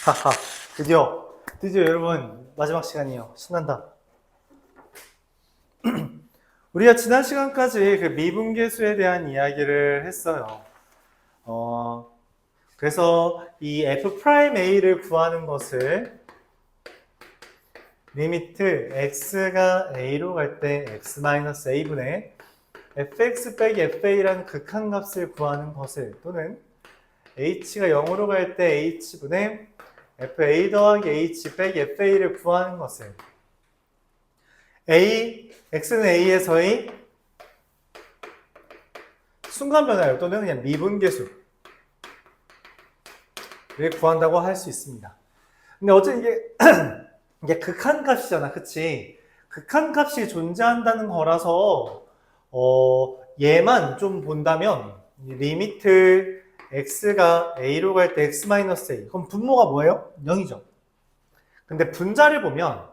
하하, 드디어 여러분 마지막 시간이에요. 신난다. 우리가 지난 시간까지 그 미분계수에 대한 이야기를 했어요. 그래서 이 f'A를 구하는 것을 리미트 x가 a로 갈 때 x-a분의 fx 빼기 fa라는 극한값을 구하는 것을, 또는 h가 0으로 갈 때 h분의 fa 더하기 h 빼기 fa를 구하는 것을 x는 a에서의 순간 변화율 또는 그냥 미분계수를 구한다고 할 수 있습니다. 근데 어쨌든 이게 극한값이잖아, 그치? 극한값이 존재한다는 거라서 얘만 좀 본다면 리미트 x가 a로 갈 때 x-a, 그럼 분모가 뭐예요? 0이죠. 근데 분자를 보면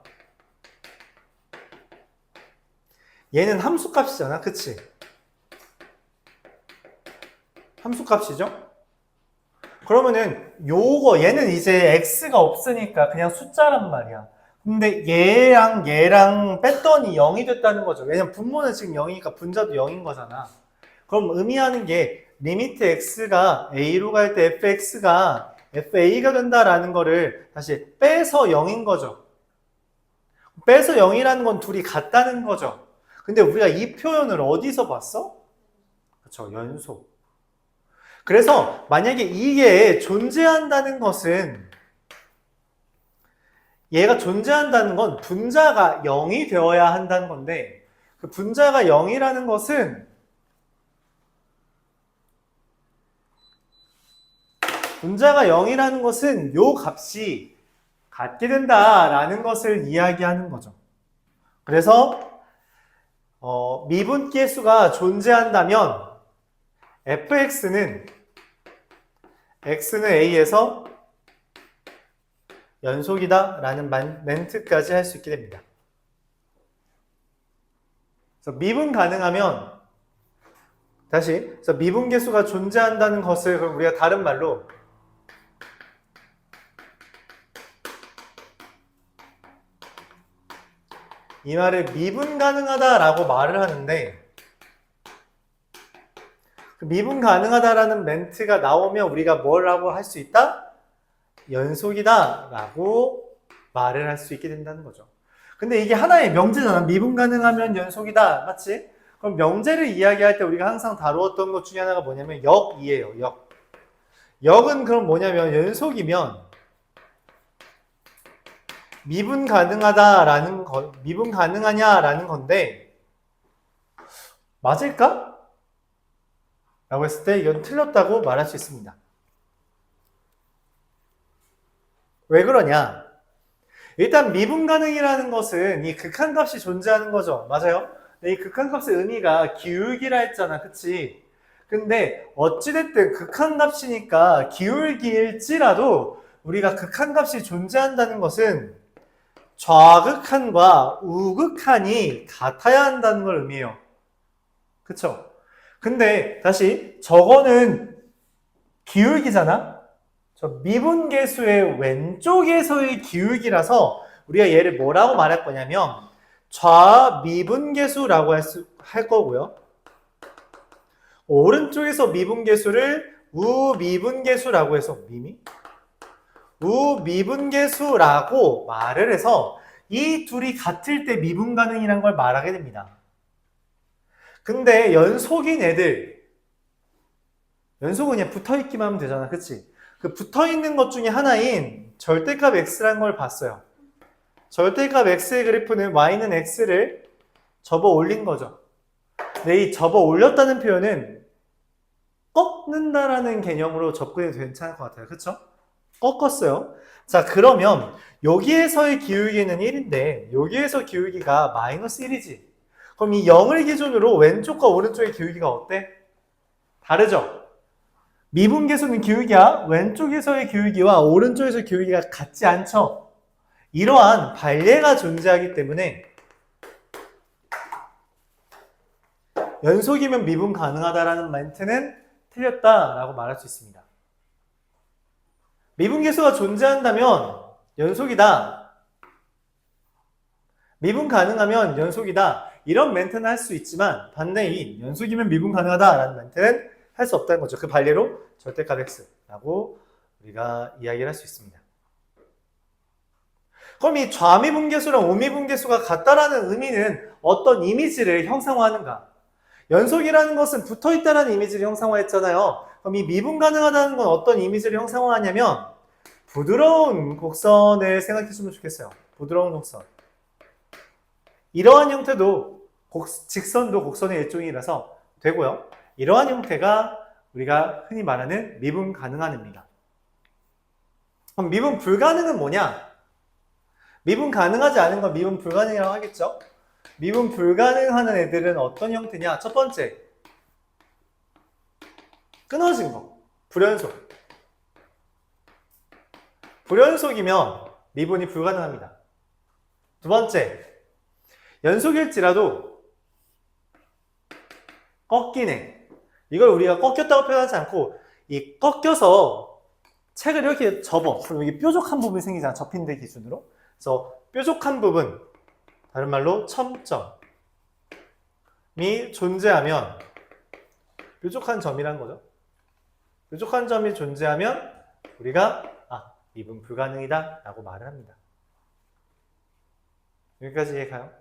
얘는 함수값이잖아, 그치? 함수값이죠? 그러면은 얘는 이제 x가 없으니까 그냥 숫자란 말이야. 근데 얘랑 뺐더니 0이 됐다는 거죠. 왜냐면 분모는 지금 0이니까 분자도 0인 거잖아. 그럼 의미하는 게 리미트 x가 a로 갈 때 fx가 fa가 된다라는 거를 다시 빼서 0인 거죠. 빼서 0이라는 건 둘이 같다는 거죠. 근데 우리가 이 표현을 어디서 봤어? 그렇죠, 연속. 그래서 만약에 이게 존재한다는 것은, 얘가 존재한다는 건 분자가 0이 되어야 한다는 건데, 그 분자가 0이라는 것은 요 값이 같게 된다라는 것을 이야기하는 거죠. 그래서 미분계수가 존재한다면 fx는 x는 a에서 연속이다 라는 멘트까지 할 수 있게 됩니다. 그래서 미분 가능하면, 그래서 미분계수가 존재한다는 것을 그럼 우리가 다른 말로 이 말을 미분 가능하다라고 말을 하는데, 그 미분 가능하다라는 멘트가 나오면 우리가 뭐라고 할 수 있다? 연속이다 라고 말을 할 수 있게 된다는 거죠. 근데 이게 하나의 명제잖아. 미분 가능하면 연속이다, 맞지? 그럼 명제를 이야기할 때 우리가 항상 다루었던 것 중에 하나가 뭐냐면 역이에요. 역은 그럼 뭐냐면 연속이면 미분 가능하냐라는 건데, 맞을까? 라고 했을 때 이건 틀렸다고 말할 수 있습니다. 왜 그러냐? 일단 미분 가능이라는 것은 이 극한값이 존재하는 거죠. 맞아요? 이 극한값의 의미가 기울기라 했잖아. 그치? 근데 어찌됐든 극한값이니까 기울기일지라도 우리가 극한값이 존재한다는 것은 좌극한과 우극한이 같아야 한다는 걸 의미해요. 그쵸? 근데 다시 저거는 기울기잖아? 저 미분계수의 왼쪽에서의 기울기라서 우리가 얘를 뭐라고 말할 거냐면 좌미분계수라고 할 거고요. 오른쪽에서 미분계수를 우미분계수라고 해서 우미분계수라고 말을 해서 이 둘이 같을 때 미분 가능이라는 걸 말하게 됩니다. 근데 연속은 그냥 붙어있기만 하면 되잖아. 그치? 그 붙어있는 것 중에 하나인 절대값 x라는 걸 봤어요. 절대값 x의 그래프는 y는 x를 접어 올린 거죠. 근데 이 접어 올렸다는 표현은 꺾는다라는 개념으로 접근해도 괜찮을 것 같아요. 그쵸? 꺾었어요. 자, 그러면 여기에서의 기울기는 1인데 여기에서 기울기가 마이너스 1이지. 그럼 이 0을 기준으로 왼쪽과 오른쪽의 기울기가 어때? 다르죠? 미분계수는 기울기야 왼쪽에서의 기울기와 오른쪽에서의 기울기가 같지 않죠? 이러한 반례가 존재하기 때문에 연속이면 미분 가능하다라는 멘트는 틀렸다라고 말할 수 있습니다. 미분계수가 존재한다면 연속이다. 미분 가능하면 연속이다. 이런 멘트는 할 수 있지만 반대인 연속이면 미분 가능하다라는 멘트는 할 수 없다는 거죠. 그 반대로 절대값 x라고 우리가 이야기를 할 수 있습니다. 그럼 이 좌미분계수랑 우미분계수가 같다라는 의미는 어떤 이미지를 형상화하는가? 연속이라는 것은 붙어있다라는 이미지를 형상화했잖아요. 그럼 이 미분 가능하다는 건 어떤 이미지를 형상화하냐면 부드러운 곡선을 생각해주면 좋겠어요. 부드러운 곡선. 이러한 형태도 직선도 곡선의 일종이라서 되고요. 이러한 형태가 우리가 흔히 말하는 미분 가능한 의미다. 그럼 미분 불가능은 뭐냐? 미분 가능하지 않은 건 미분 불가능이라고 하겠죠? 미분 불가능하는 애들은 어떤 형태냐? 첫 번째, 끊어진 거. 불연속. 불연속이면 미분이 불가능합니다. 두 번째, 연속일지라도 꺾이네. 이걸 우리가 꺾였다고 표현하지 않고 이 꺾여서 책을 이렇게 접어. 그럼 여기 뾰족한 부분이 생기잖아. 접힌 데 기준으로. 그래서 뾰족한 부분, 다른 말로 첨점이 존재하면 뾰족한 점이라는 거죠. 뾰족한 점이 존재하면 우리가 미분 불가능이다 라고 말을 합니다. 여기까지 이해가요?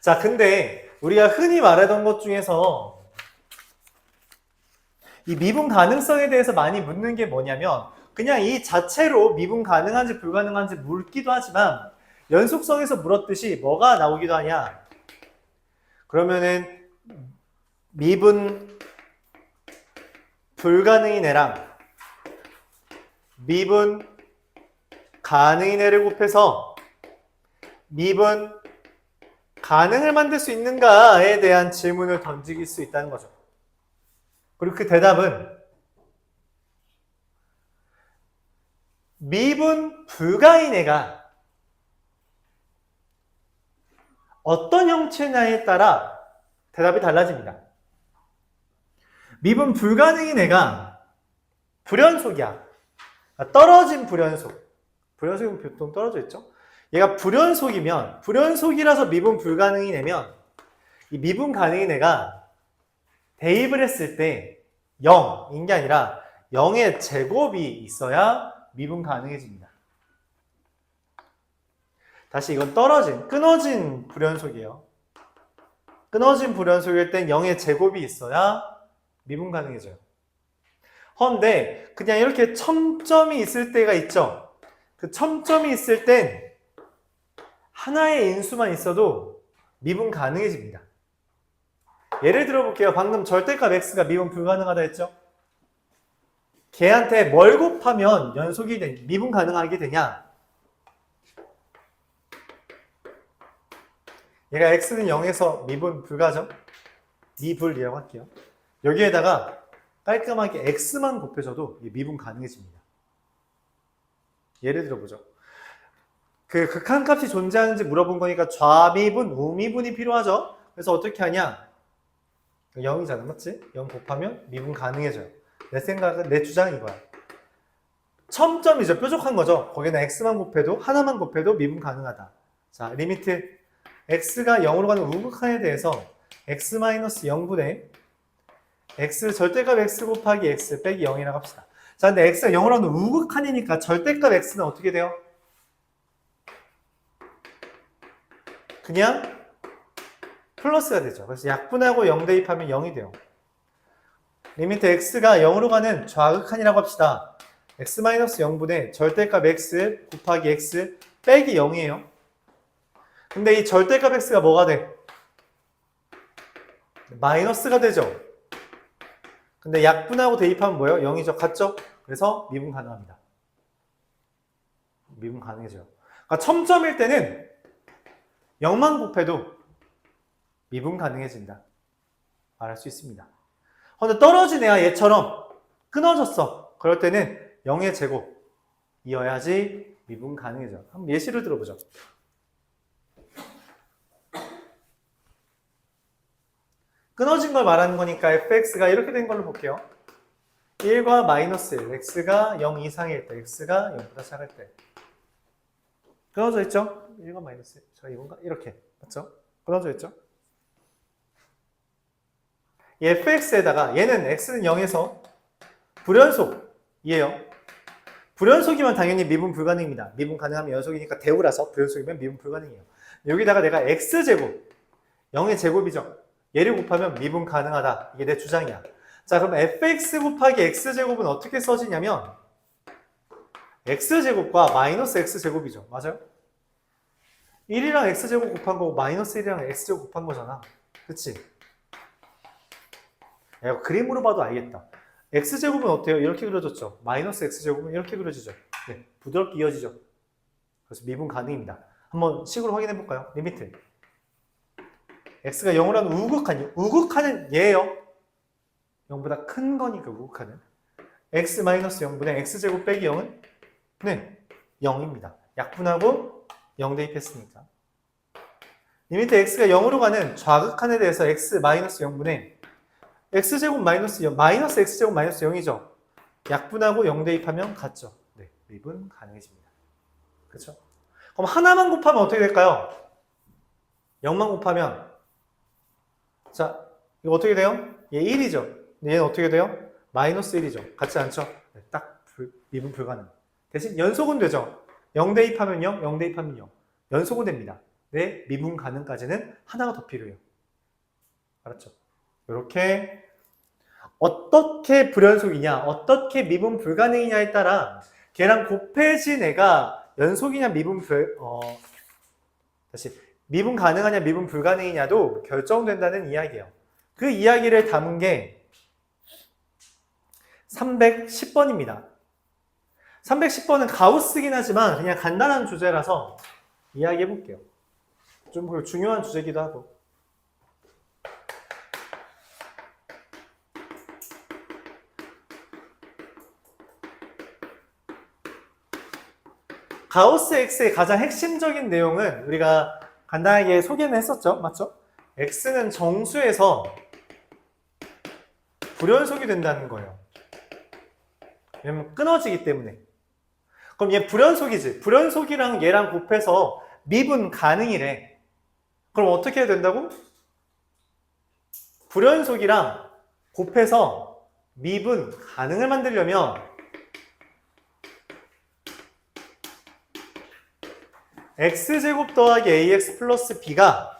자, 근데 우리가 흔히 말하던 것 중에서 이 미분 가능성에 대해서 많이 묻는 게 뭐냐면 그냥 이 자체로 미분 가능한지 불가능한지 묻기도 하지만 연속성에서 물었듯이 뭐가 나오기도 하냐? 그러면은 미분 불가능인 애랑 미분 가능인 애를 곱해서 미분 가능을 만들 수 있는가에 대한 질문을 던질 수 있다는 거죠. 그리고 그 대답은 미분 불가인 애가 어떤 형체냐에 따라 대답이 달라집니다. 미분 불가능인 애가 불연속이야. 떨어진 불연속. 불연속은 보통 떨어져 있죠? 얘가 불연속이면, 불연속이라서 미분 불가능인 애면 이 미분 가능인 애가 대입을 했을 때 0인 게 아니라 0의 제곱이 있어야 미분 가능해집니다. 다시 이건 끊어진 불연속이에요. 끊어진 불연속일 땐 0의 제곱이 있어야 미분 가능해져요. 헌데 그냥 이렇게 첨점이 있을 때가 있죠. 그 첨점이 있을 땐 하나의 인수만 있어도 미분 가능해집니다. 예를 들어 볼게요. 방금 절대값 x가 미분 불가능하다 했죠? 걔한테 뭘 곱하면 미분 가능하게 되냐? 얘가 x는 0에서 미분 불가죠? 미불이라고 할게요. 여기에다가 깔끔하게 x만 곱해줘도 미분 가능해집니다. 예를 들어보죠. 그 극한값이 존재하는지 물어본 거니까 좌미분, 우미분이 필요하죠? 그래서 어떻게 하냐? 0이잖아, 맞지? 0 곱하면 미분 가능해져요. 내 생각은, 내 주장은 이거야. 첨점이죠. 뾰족한 거죠. 거기는 x만 곱해도, 하나만 곱해도 미분 가능하다. 자, 리미트 x가 0으로 가는 우극한에 대해서 x-0분의 x 절대값 x 곱하기 x 빼기 0이라고 합시다. 자, 근데 x가 0으로 가는 우극한이니까 절대값 x는 어떻게 돼요? 그냥 플러스가 되죠. 그래서 약분하고 0 대입하면 0이 돼요. 리미트 x가 0으로 가는 좌극한이라고 합시다. x-0분의 절대값 x 곱하기 x 빼기 0이에요. 근데 이 절대값 x가 뭐가 돼? 마이너스가 되죠. 근데 약분하고 대입하면 뭐예요? 0이죠. 같죠? 그래서 미분 가능합니다. 미분 가능해져요. 그러니까 첨점일 때는 0만 곱해도 미분 가능해진다. 말할 수 있습니다. 근데 떨어진 애야 얘처럼 끊어졌어. 그럴 때는 0의 제곱이어야지 미분 가능해져. 한번 예시를 들어보죠. 끊어진 걸 말하는 거니까 fx가 이렇게 된 걸로 볼게요. 1과 마이너스 1, x가 0 이상일 때, x가 0보다 작을 때. 끊어져 있죠? 1과 마이너스 1. 자, 이건가? 이렇게. 맞죠? 끊어져 있죠? 이 fx에다가 얘는 x는 0에서 불연속이에요. 불연속이면 당연히 미분 불가능입니다. 미분 가능하면 연속이니까 대우라서 불연속이면 미분 불가능해요. 여기다가 내가 x제곱, 0의 제곱이죠. 얘를 곱하면 미분 가능하다. 이게 내 주장이야. 자, 그럼 fx 곱하기 x제곱은 어떻게 써지냐면 x제곱과 마이너스 x제곱이죠. 맞아요? 1이랑 x제곱 곱한 거고 마이너스 1이랑 x제곱 곱한 거잖아. 그치? 야, 이거 그림으로 봐도 알겠다. x제곱은 어때요? 이렇게 그려졌죠. 마이너스 x제곱은 이렇게 그려지죠. 네, 부드럽게 이어지죠. 그래서 미분 가능입니다. 한번 식으로 확인해 볼까요? 리미트. x가 0을 하는 우극하는 얘예요. 0보다 큰 거니까 우극하는. x 마이너스 0분의 x제곱 빼기 0은 네, 0입니다. 약분하고 0 대입했으니까. 리미트 x가 0으로 가는 좌극한에 대해서 x 마이너스 0분의 x제곱 마이너스 0, 마이너스 x제곱 마이너스 0이죠. 약분하고 0 대입하면 같죠. 네, 미분 가능해집니다. 그렇죠? 그럼 하나만 곱하면 어떻게 될까요? 0만 곱하면 자, 이거 어떻게 돼요? 얘 1이죠. 얘는 어떻게 돼요? 마이너스 1이죠. 같지 않죠? 네, 딱 미분 불가능. 대신 연속은 되죠. 0 대입하면 0, 0 대입하면 0. 연속은 됩니다. 네, 미분 가능까지는 하나가 더 필요해요. 알았죠? 이렇게 어떻게 불연속이냐, 어떻게 미분 불가능이냐에 따라 걔랑 곱해진 애가 연속이냐 미분 가능하냐 미분 불가능이냐도 결정된다는 이야기예요. 그 이야기를 담은 게 310번입니다. 310번은 가우스긴 하지만 그냥 간단한 주제라서 이야기해 볼게요. 좀 중요한 주제기도 하고. 가우스 X의 가장 핵심적인 내용은 우리가 간단하게 소개는 했었죠. 맞죠? X는 정수에서 불연속이 된다는 거예요. 왜냐면 끊어지기 때문에. 그럼 얘 불연속이지. 불연속이랑 얘랑 곱해서 미분 가능이래. 그럼 어떻게 해야 된다고? 불연속이랑 곱해서 미분 가능을 만들려면 x제곱 더하기 ax 플러스 b가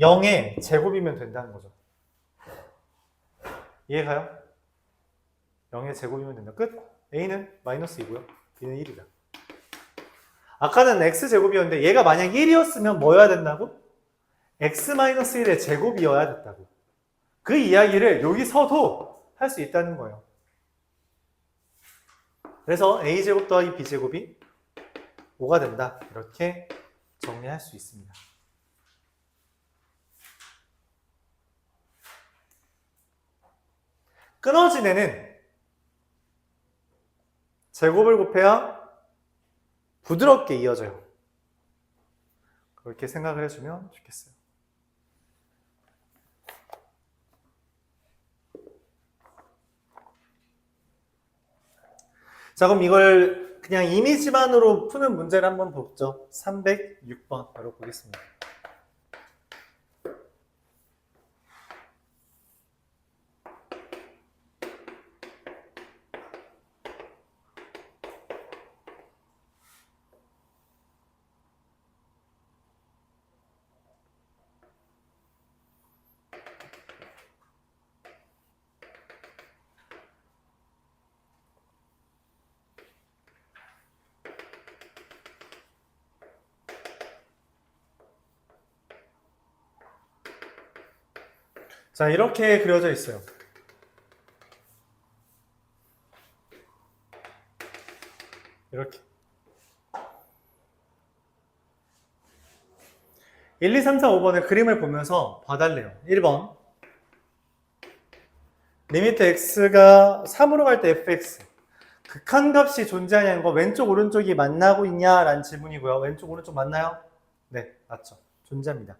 0의 제곱이면 된다는 거죠. 이해가요? 0의 제곱이면 된다. 끝. a는 마이너스 2고요. b는 1이다. 아까는 x제곱이었는데 얘가 만약 1이었으면 뭐여야 된다고? x-1의 제곱이어야 됐다고. 그 이야기를 여기서도 할 수 있다는 거예요. 그래서 a제곱 더하기 b제곱이 5가 된다. 이렇게 정리할 수 있습니다. 끊어진 애는 제곱을 곱해야 부드럽게 이어져요. 그렇게 생각을 해주면 좋겠어요. 자, 그럼 이걸 그냥 이미지만으로 푸는 문제를 한번 보죠. 306번 바로 보겠습니다. 자, 이렇게 그려져 있어요. 이렇게 1, 2, 3, 4, 5번의 그림을 보면서 봐달래요. 1번 리미트 x가 3으로 갈 때 fx 극한값이 존재하냐는 거 왼쪽 오른쪽이 만나고 있냐라는 질문이고요. 왼쪽 오른쪽 맞나요? 네, 맞죠. 존재합니다.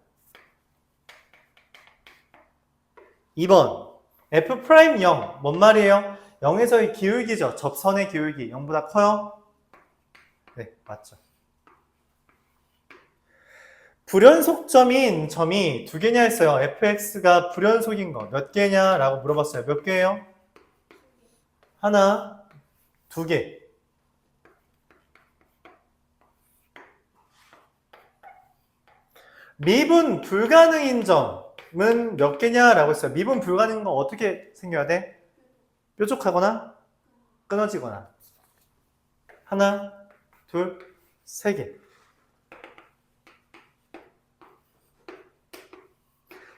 2번 f 프라임 0. 뭔 말이에요? 0에서의 기울기죠. 접선의 기울기. 0보다 커요? 네, 맞죠. 불연속점인 점이 두 개냐 했어요. fx가 불연속인 거 몇 개냐라고 물어봤어요. 몇 개예요? 하나, 두 개. 미분 불가능인 점은 몇 개냐라고 했어요. 미분 불가능인 건 어떻게 생겨야 돼? 뾰족하거나 끊어지거나. 하나, 둘, 세 개.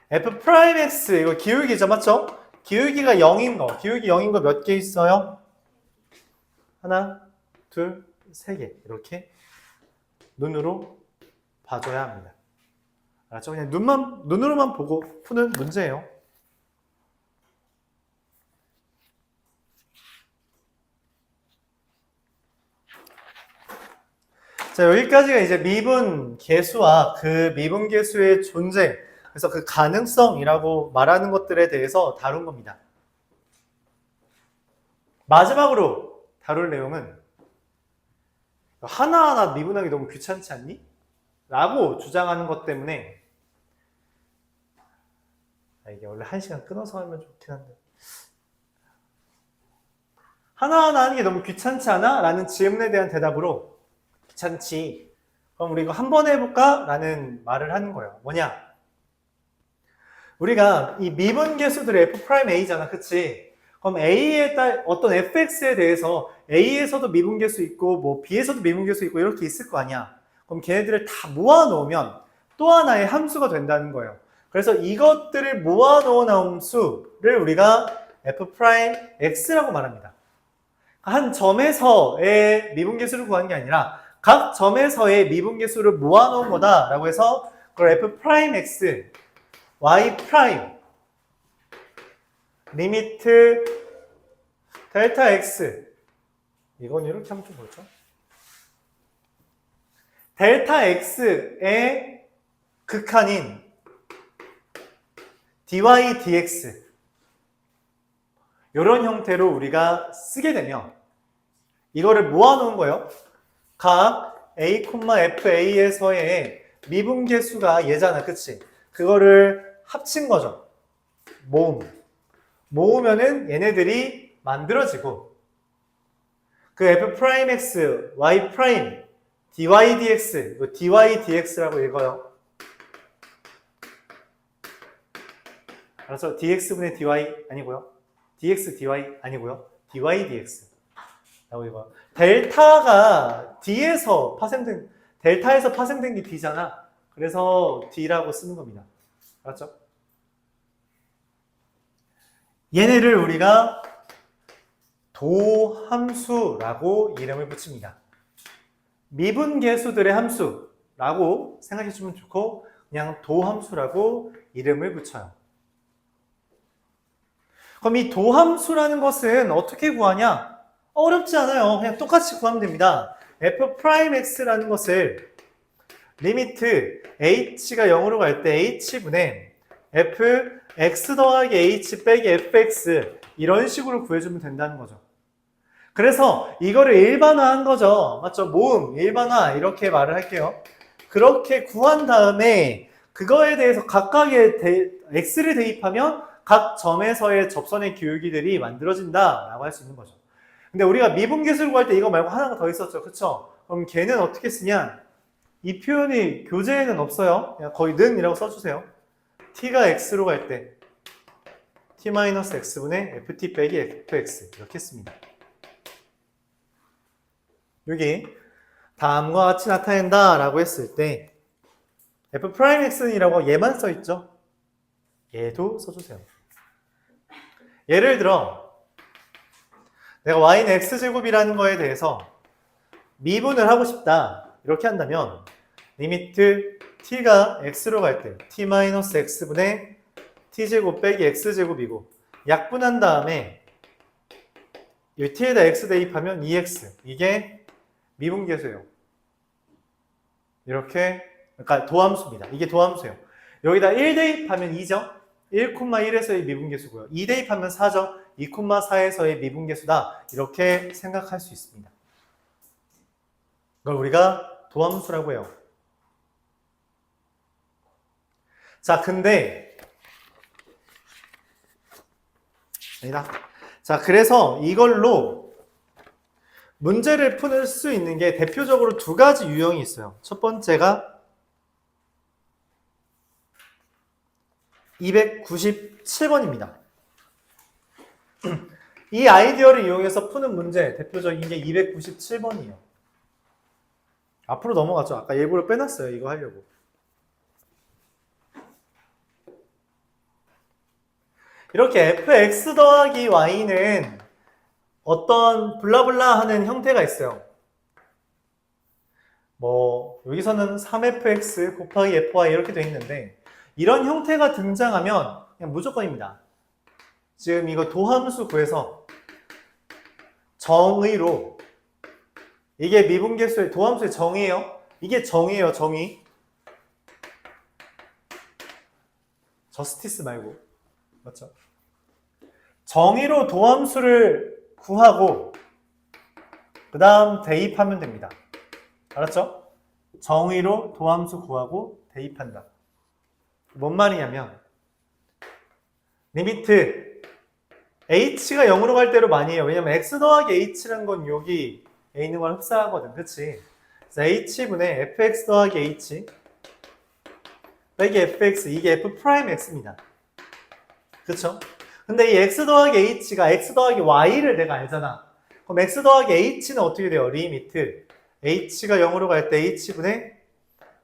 f 프라임 x 이거 기울기죠, 맞죠? 기울기가 0인 거, 기울기 0인 거 몇 개 있어요? 하나, 둘, 세 개. 이렇게 눈으로 봐줘야 합니다. 알았죠? 그냥 눈으로만 보고 푸는 문제예요. 자, 여기까지가 이제 미분 계수와 그 미분 계수의 존재, 그래서 그 가능성이라고 말하는 것들에 대해서 다룬 겁니다. 마지막으로 다룰 내용은 하나하나 미분하기 너무 귀찮지 않니? 라고 주장하는 것 때문에 이게 원래 1시간 끊어서 하면 좋긴 한데 하나하나 하는 게 너무 귀찮지 않아? 라는 질문에 대한 대답으로 귀찮지. 그럼 우리 이거 한 번 해볼까? 라는 말을 하는 거예요. 뭐냐? 우리가 이 미분 계수들의 F'A잖아. 그치? 그럼 A에 따른 어떤 fx에 대해서 A에서도 미분 계수 있고 뭐 B에서도 미분 계수 있고 이렇게 있을 거 아니야. 그럼 걔네들을 다 모아놓으면 또 하나의 함수가 된다는 거예요. 그래서 이것들을 모아놓은 함수를 우리가 F'X라고 말합니다. 한 점에서의 미분계수를 구하는 게 아니라 각 점에서의 미분계수를 모아놓은 거다라고 해서 그걸 F'X, Y' 리미트 델타 X 이건 이렇게 하면 좀 그렇죠? 델타 X의 극한인 dy dx 이런 형태로 우리가 쓰게 되면 이거를 모아놓은 거예요. 각 a, fa에서의 미분계수가 얘잖아. 그치? 그거를 합친 거죠. 모으면은 얘네들이 만들어지고 그 f'x, y', dy dx, 이거 dy dx라고 읽어요. 알았어? dx분의 dy 아니고요. dx dy 아니고요. dy dx 라고 읽어요. 델타가 d에서 파생된, 델타에서 파생된 게 d잖아. 그래서 d라고 쓰는 겁니다. 알았죠? 얘네를 우리가 도함수라고 이름을 붙입니다. 미분계수들의 함수라고 생각해주면 좋고 그냥 도함수라고 이름을 붙여요. 그럼 이 도함수라는 것은 어떻게 구하냐? 어렵지 않아요. 그냥 똑같이 구하면 됩니다. f'x라는 것을 리미트 h가 0으로 갈 때 h분의 fx 더하기 h 빼기 fx 이런 식으로 구해주면 된다는 거죠. 그래서 이거를 일반화한 거죠. 맞죠? 모음, 일반화 이렇게 말을 할게요. 그렇게 구한 다음에 그거에 대해서 각각의 x를 대입하면 각 점에서의 접선의 기울기들이 만들어진다 라고 할 수 있는 거죠. 근데 우리가 미분계수를 구할 때 이거 말고 하나가 더 있었죠. 그쵸? 그럼 걔는 어떻게 쓰냐? 이 표현이 교재에는 없어요. 그냥 거의 는 이라고 써주세요. t가 x로 갈 때 t-x분의 ft 빼기 fx 이렇게 씁니다. 여기 다음과 같이 나타낸다 라고 했을 때 f'x이라고 얘만 써있죠. 얘도 써주세요. 예를 들어 내가 y는 x제곱이라는 거에 대해서 미분을 하고 싶다 이렇게 한다면 리미트 t가 x로 갈 때 t-x분의 t제곱 빼기 x제곱이고 약분한 다음에 이 t에다 x 대입하면 2x 이게 미분계수예요. 이렇게 그러니까 도함수입니다. 이게 도함수예요. 여기다 1 대입하면 2죠. 1,1에서의 미분계수고요. 2 대입하면 4죠. 2,4에서의 미분계수다. 이렇게 생각할 수 있습니다. 이걸 우리가 도함수라고 해요. 자, 근데 아니다. 자, 그래서 이걸로 문제를 풀 수 있는 게 대표적으로 두 가지 유형이 있어요. 첫 번째가 297번입니다. 이 아이디어를 이용해서 푸는 문제 대표적인 게 297번이에요. 앞으로 넘어가죠. 아까 일부러 빼놨어요. 이거 하려고. 이렇게 fx 더하기 y는 어떤 블라블라 하는 형태가 있어요. 뭐 여기서는 3fx 곱하기 fy 이렇게 돼 있는데 이런 형태가 등장하면 그냥 무조건입니다. 지금 이거 도함수 구해서 정의로 이게 미분계수의 도함수의 정의예요. 이게 정의예요. 정의. 저스티스 말고 맞죠? 정의로 도함수를 구하고 그 다음 대입하면 됩니다. 알았죠? 정의로 도함수 구하고 대입한다. 뭔 말이냐면 리미트 h가 0으로 갈 대로 많이 해요. 왜냐면 x 더하기 h라는 건 여기 a 있는 걸 흡사하거든. 그치? 그래서 h분의 fx 더하기 h 빼기 fx 이게 f 프라임 x입니다. 그쵸? 근데 이 x 더하기 h가 x 더하기 y를 내가 알잖아. 그럼 x 더하기 h는 어떻게 돼요? 리미트 h가 0으로 갈 때 h분의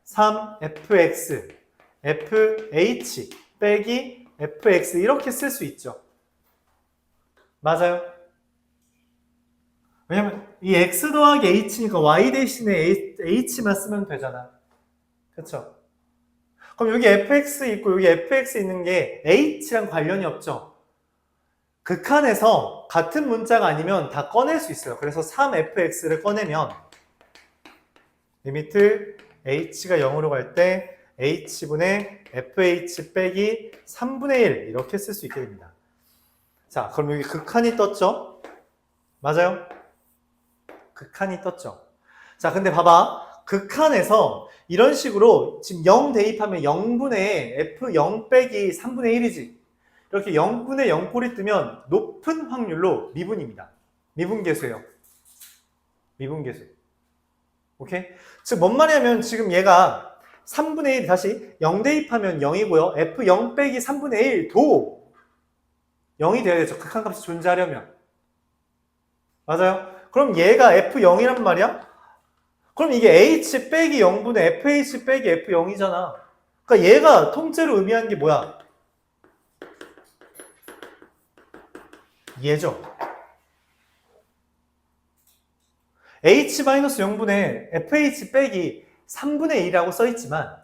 3fx fh 빼기 fx 이렇게 쓸 수 있죠. 맞아요? 왜냐면 이 x 더하기 h니까 y 대신에 h만 쓰면 되잖아. 그쵸? 그럼 여기 fx 있고 여기 fx 있는 게 h랑 관련이 없죠? 극한에서 같은 문자가 아니면 다 꺼낼 수 있어요. 그래서 3fx를 꺼내면 리미트 h가 0으로 갈 때 h분의 fh 빼기 3분의 1 이렇게 쓸 수 있게 됩니다. 자, 그럼 여기 극한이 떴죠? 맞아요? 극한이 떴죠? 자, 근데 봐봐. 극한에서 이런 식으로 지금 0 대입하면 0분의 f0 빼기 3분의 1이지. 이렇게 0분의 0꼴이 뜨면 높은 확률로 미분입니다. 미분계수예요. 미분계수. 오케이? 즉, 뭔 말이냐면 지금 얘가 3분의 1 다시 0 대입하면 0이고요. f0 빼기 3분의 1도 0이 돼야 되죠. 극한값이 존재하려면. 맞아요? 그럼 얘가 f0이란 말이야? 그럼 이게 h 빼기 0분의 fh 빼기 f0이잖아. 그러니까 얘가 통째로 의미하는 게 뭐야? 얘죠. h-0분의 fh 빼기 3분의 1이라고 써있지만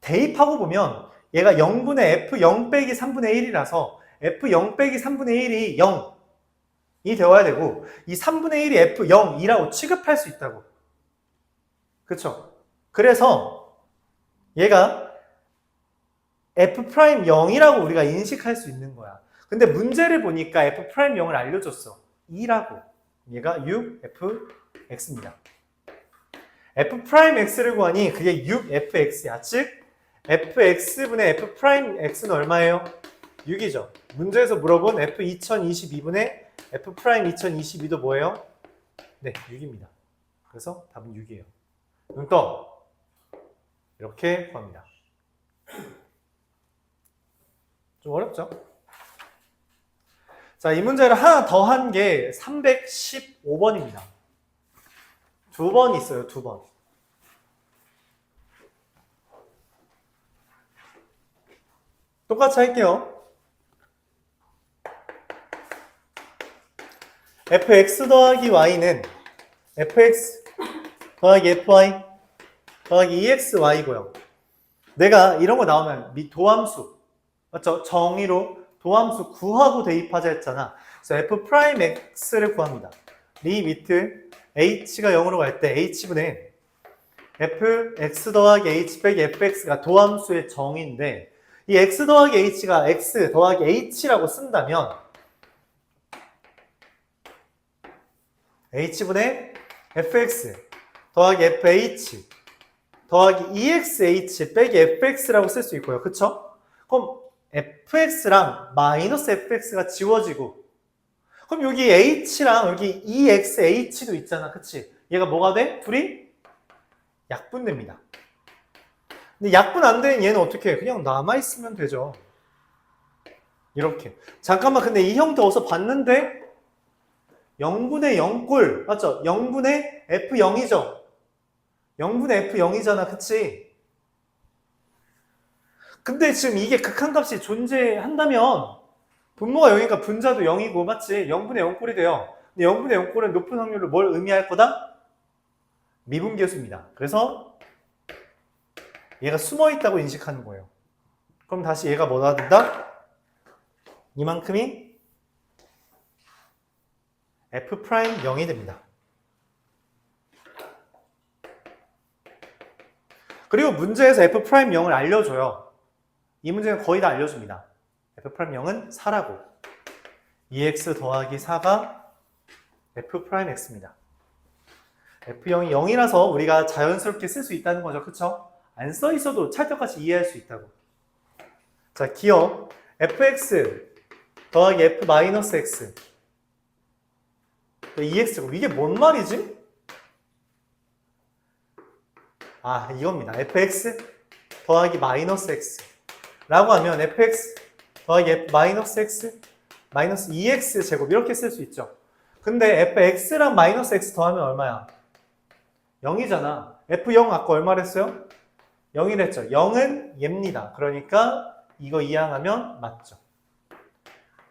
대입하고 보면 얘가 0분의 f0 빼기 3분의 1이라서 f0 빼기 3분의 1이 0이 되어야 되고 이 3분의 1이 f0이라고 취급할 수 있다고. 그쵸? 그래서 얘가 f'0이라고 우리가 인식할 수 있는 거야. 근데 문제를 보니까 f'0을 알려줬어. 2라고. 얘가 6fx입니다. f'x를 구하니 그게 6fx야. 즉 fx분의 f'x는 얼마예요? 6이죠. 문제에서 물어본 f2022분의 f'2022도 뭐예요? 네, 6입니다. 그래서 답은 6이에요. 눈떠 이렇게 구합니다. 좀 어렵죠? 자, 이 문제를 하나 더 한 게 315번입니다. 두 번 있어요, 두 번. 똑같이 할게요. fx 더하기 y는 fx 더하기 fy 더하기 exy고요. 내가 이런 거 나오면 도함수, 맞죠? 정의로 도함수 구하고 대입하자 했잖아. 그래서 f'x를 구합니다. 리미트 h가 0으로 갈 때 h분의 fx 더하기 h 빼기 fx가 도함수의 정의인데 이 x 더하기 h가 x 더하기 h라고 쓴다면 h분의 fx 더하기 fh 더하기 exh 빼기 fx라고 쓸 수 있고요. 그쵸? 그럼 fx랑 마이너스 fx가 지워지고 그럼 여기 h랑 여기 exh도 있잖아. 그치? 얘가 뭐가 돼? 둘이 약분됩니다. 근데 약분 안 되는 얘는 어떻게 해? 그냥 남아있으면 되죠. 이렇게. 잠깐만, 근데 이 형태 어디서 봤는데? 0분의 0꼴. 맞죠? 0분의 F0이죠? 0분의 F0이잖아. 그치? 근데 지금 이게 극한값이 존재한다면 분모가 0이니까 분자도 0이고 맞지? 0분의 0꼴이 돼요. 근데 0분의 0꼴은 높은 확률로 뭘 의미할 거다? 미분계수입니다. 그래서 얘가 숨어있다고 인식하는 거예요. 그럼 다시 얘가 뭐가 된다? 이만큼이 F'0이 됩니다. 그리고 문제에서 F'0을 알려줘요. 이 문제는 거의 다 알려줍니다. F'0은 4라고. 2x 더하기 4가 F'X입니다. F0이 0이라서 우리가 자연스럽게 쓸 수 있다는 거죠. 그쵸? 안 써 있어도 찰떡같이 이해할 수 있다고. 자, 기억. fx 더하기 f-x 2x고 이게 뭔 말이지? 아, 이겁니다. fx 더하기 마이너스 x 라고 하면 fx 더하기 f 마이너스 x 마이너스 2x 제곱 이렇게 쓸 수 있죠. 근데 fx랑 마이너스 x 더하면 얼마야? 0이잖아. f0 아까 얼마를 했어요? 0이랬죠. 0은 얘입니다. 그러니까 이거 이항하면 맞죠.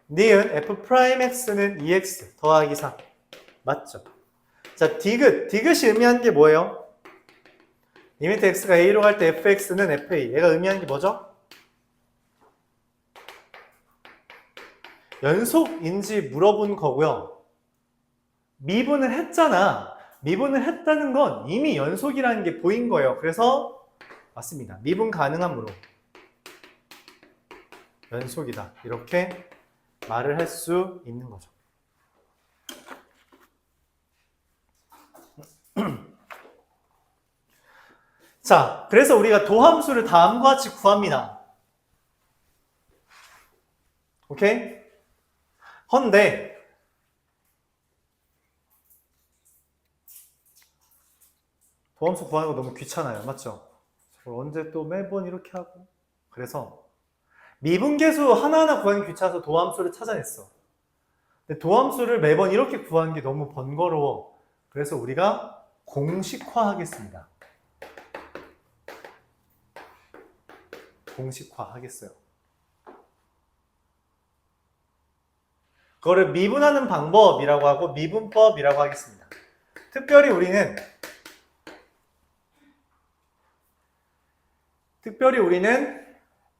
니은 f'x는 2x 더하기 4 맞죠. 자, 디귿이 의미하는 게 뭐예요? 리미트 x가 a로 갈 때 fx는 fa 얘가 의미하는 게 뭐죠? 연속인지 물어본 거고요. 미분을 했잖아. 미분을 했다는 건 이미 연속이라는 게 보인 거예요. 그래서 맞습니다. 미분 가능하므로 연속이다. 이렇게 말을 할 수 있는 거죠. 자, 그래서 우리가 도함수를 다음과 같이 구합니다. 오케이? 헌데 도함수 구하는 거 너무 귀찮아요. 맞죠? 언제 또 매번 이렇게 하고 그래서 미분계수 하나하나 구하기 귀찮아서 도함수를 찾아냈어. 근데 도함수를 매번 이렇게 구하는 게 너무 번거로워. 그래서 우리가 공식화하겠습니다. 공식화하겠어요. 그거를 미분하는 방법이라고 하고 미분법이라고 하겠습니다. 특별히 우리는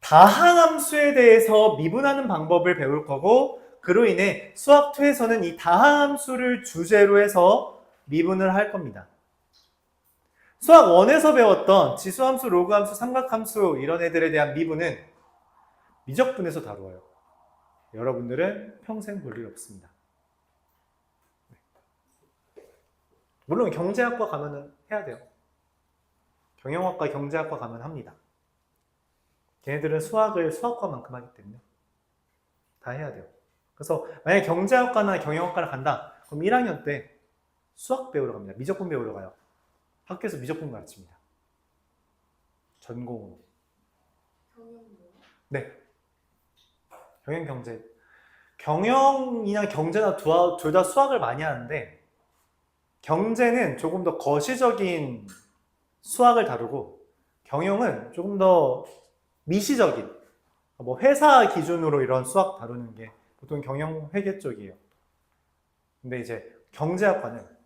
다항함수에 대해서 미분하는 방법을 배울 거고 그로 인해 수학2에서는 이 다항함수를 주제로 해서 미분을 할 겁니다. 수학 1에서 배웠던 지수함수, 로그함수, 삼각함수 이런 애들에 대한 미분은 미적분에서 다루어요. 여러분들은 평생 볼 일 없습니다. 물론 경제학과 가면은 해야 돼요. 경영학과, 경제학과 가면 합니다. 걔네들은 수학을 수학과만큼 하기 때문에 다 해야 돼요. 그래서 만약에 경제학과나 경영학과를 간다. 그럼 1학년 때 수학 배우러 갑니다. 미적분 배우러 가요. 학교에서 미적분 가르칩니다. 전공으로. 네. 경영, 경제. 경영이나 경제나 둘 다 수학을 많이 하는데 경제는 조금 더 거시적인 수학을 다루고 경영은 조금 더 미시적인 뭐 회사 기준으로 이런 수학 다루는 게 보통 경영회계 쪽이에요. 근데 이제 경제학과는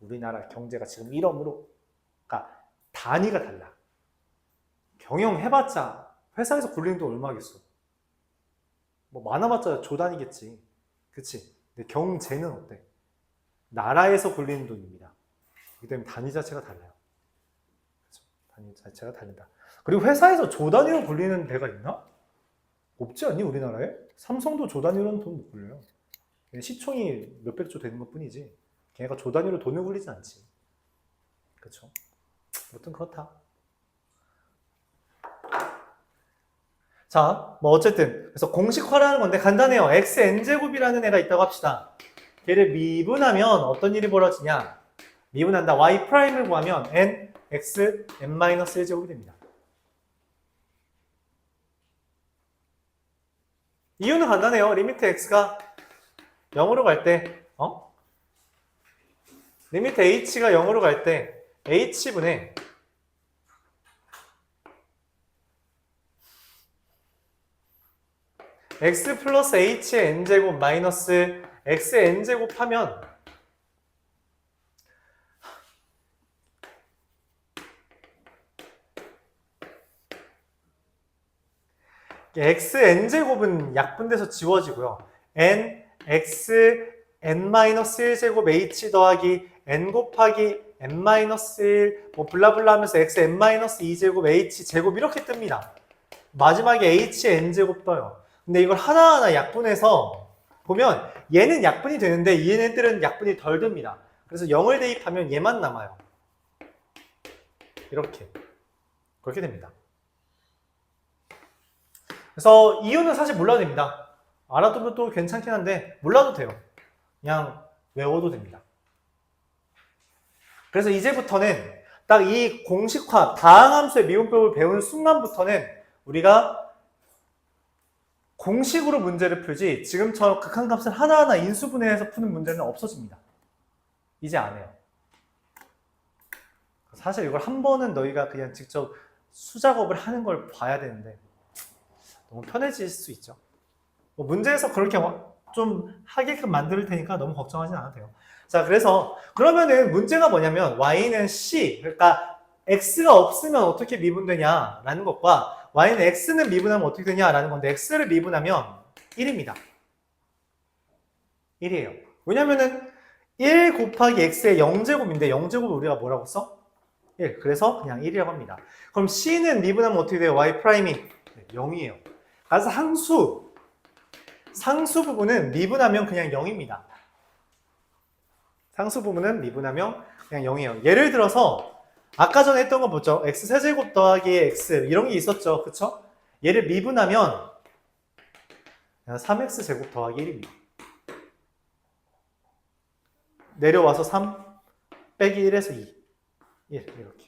우리나라 경제가 지금 이러므로 그러니까 단위가 달라. 경영 해봤자 회사에서 굴리는 돈 얼마겠어. 뭐 많아봤자 조단이겠지. 그치? 근데 경제는 어때? 나라에서 굴리는 돈입니다. 그렇기 때문에 단위 자체가 달라요. 그렇죠? 단위 자체가 다르다. 그리고 회사에서 조 단위로 굴리는 데가 있나? 없지 않니, 우리나라에? 삼성도 조 단위로는 돈 못 굴려요. 시총이 몇백조 되는 것 뿐이지. 걔가 조 단위로 돈을 굴리진 않지. 그쵸? 아무튼 그렇다. 자, 뭐 어쨌든 그래서 공식화라는 건데 간단해요. xn제곱이라는 애가 있다고 합시다. 걔를 미분하면 어떤 일이 벌어지냐? 미분한다. y'을 구하면 n, x, n-1제곱이 됩니다. 이유는 간단해요. 리미트 x가 0으로 갈 때, 리미트 h가 0으로 갈 때 h분의 x 플러스 h의 n제곱 마이너스 x n제곱 하면 x n제곱은 약분돼서 지워지고요. n, x, n-1제곱 h 더하기 n 곱하기 n-1 뭐 블라블라 하면서 x n-2제곱 h 제곱 이렇게 뜹니다. 마지막에 h n제곱 떠요. 근데 이걸 하나하나 약분해서 보면 얘는 약분이 되는데 얘네들은 약분이 덜 됩니다. 그래서 0을 대입하면 얘만 남아요. 이렇게. 그렇게 됩니다. 그래서 이유는 사실 몰라도 됩니다. 알아두면 또 괜찮긴 한데 몰라도 돼요. 그냥 외워도 됩니다. 그래서 이제부터는 딱 이 공식화, 다항함수의 미분법을 배운 순간부터는 우리가 공식으로 문제를 풀지 지금처럼 극한값을 하나하나 인수분해해서 푸는 문제는 없어집니다. 이제 안 해요. 사실 이걸 한 번은 너희가 그냥 직접 수작업을 하는 걸 봐야 되는데 너무 편해질 수 있죠. 뭐 문제에서 그렇게 좀 하게끔 만들 테니까 너무 걱정하진 않아도 돼요. 자, 그래서 그러면은 문제가 뭐냐면 y는 c, 그러니까 x가 없으면 어떻게 미분되냐라는 것과 y는 x는 미분하면 어떻게 되냐라는 건데 x를 미분하면 1입니다. 1이에요. 왜냐면은 1 곱하기 x의 0제곱인데 0제곱을 우리가 뭐라고 써? 1. 그래서 그냥 1이라고 합니다. 그럼 c는 미분하면 어떻게 돼요? y 프라임이 0이에요. 그래서 상수 부분은 미분하면 그냥 0입니다. 상수 부분은 미분하면 그냥 0이에요. 예를 들어서 아까 전에 했던 거 보죠. x 세제곱 더하기 x 이런 게 있었죠. 그쵸? 얘를 미분하면 3x 제곱 더하기 1입니다. 내려와서 3 빼기 1에서 2 1 이렇게.